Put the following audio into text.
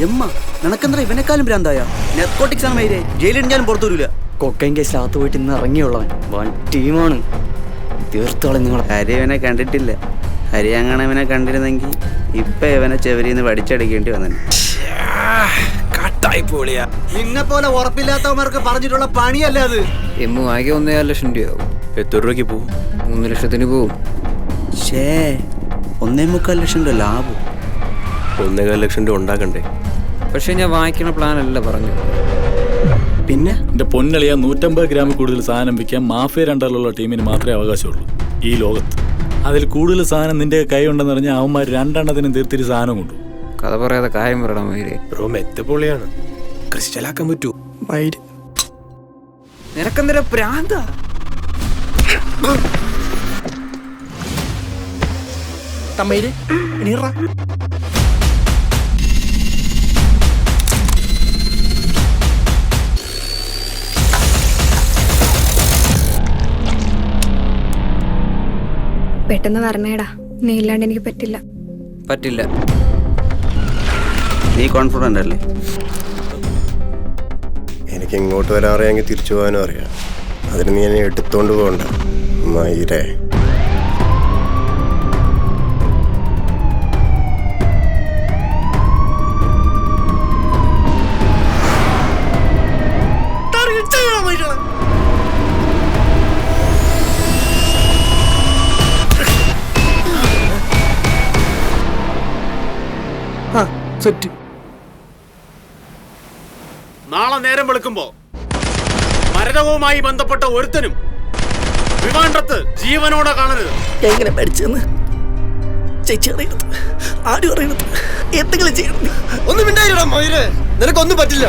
Emma നിനക്കെന്താ ഇവനെക്കാളും ഭ്രാന്തായ? Narcotics ആണ് മൈരേ, ജയിലിടിഞ്ഞാലും പുറത്തു വരില്ല. കൊക്കൈൻ കേസിലകത്ത് പോയിട്ട് ഇന്ന് ഇറങ്ങിയുള്ളവൻ വൺ ടീമാണ്. തീർത്തോളം നിങ്ങൾ ഹരി ഇവനെ കണ്ടിട്ടില്ല. ഹരി അങ്ങനെ ഇവനെ കണ്ടിരുന്നെങ്കിൽ ഇപ്പൊ ഇവനെ ചെവരിന്ന് പഠിച്ചടിക്കേണ്ടി വന്നു. നിന്നെ പോലെ ഉറപ്പില്ലാത്തവന്മാർക്ക് പറഞ്ഞിട്ടുള്ള പണിയല്ല അത്. എമ്മു ആകെ 1.5 ലക്ഷം രൂപയാവും. എത്ര രൂപയ്ക്ക് പോവും? 3 ലക്ഷത്തിന് പോവും. 1.25 ലക്ഷം രൂപ ലാഭം. 1.25 ലക്ഷം രൂപ ഉണ്ടാക്കണ്ടേ? പക്ഷെ ഞാൻ വാങ്ങിക്കണ പ്ലാൻ അല്ല പറഞ്ഞു. പിന്നെ എന്റെ പൊന്നളിയ 150 ഗ്രാമിൽ കൂടുതൽ സാധനം വിൽക്കാൻ മാഫിയ രണ്ടാളുള്ള ടീമിന് മാത്രമേ അവകാശമുള്ളൂ ഈ ലോകത്ത്. അതിൽ കൂടുതൽ സാധനം നിന്റെ കൈ ഉണ്ടെന്ന് പറഞ്ഞാൽ അവന്മാർ 2 എണ്ണത്തിനും തീർത്തിരി സാധനം കൊണ്ടു. കഥ പറയാതെ കാര്യം പറയണം മയില്. ബ്രോ മെത്ത പൊളിയാണ്. ക്രിസ്റ്റലാക്കാൻ പറ്റൂ? നിനക്കെന്തര പ്രാന്ത? പെട്ടെന്ന് പറഞ്ഞേടാ, നീ ഇല്ലാണ്ട് എനിക്ക് പറ്റില്ല. പറ്റില്ല. നീ കോൺഫിഡന്റ് അല്ലേ? എനിക്ക് ഇങ്ങോട്ട് വരാൻ അറിയാമെങ്കിൽ തിരിച്ചു പോകാനും അറിയാം. അതിന് നീ എന്നെ എടുത്തോണ്ട് പോകണ്ട മയിരേ. നാളെ നേരം വെളുക്കുമ്പോ മരണവുമായി ബന്ധപ്പെട്ട ഒരുത്തനും വിമാനത്ത് ജീവനോടെ കാണരുത്. എങ്ങനെ പഠിച്ചെന്ന് ചേച്ചി അറിയണത്, ആരും അറിയണത്, എന്തെങ്കിലും ചെയ്യണം. ഒന്നും മിണ്ടായില്ലടാ മയിരേ, നിനക്കൊന്നും പറ്റില്ല.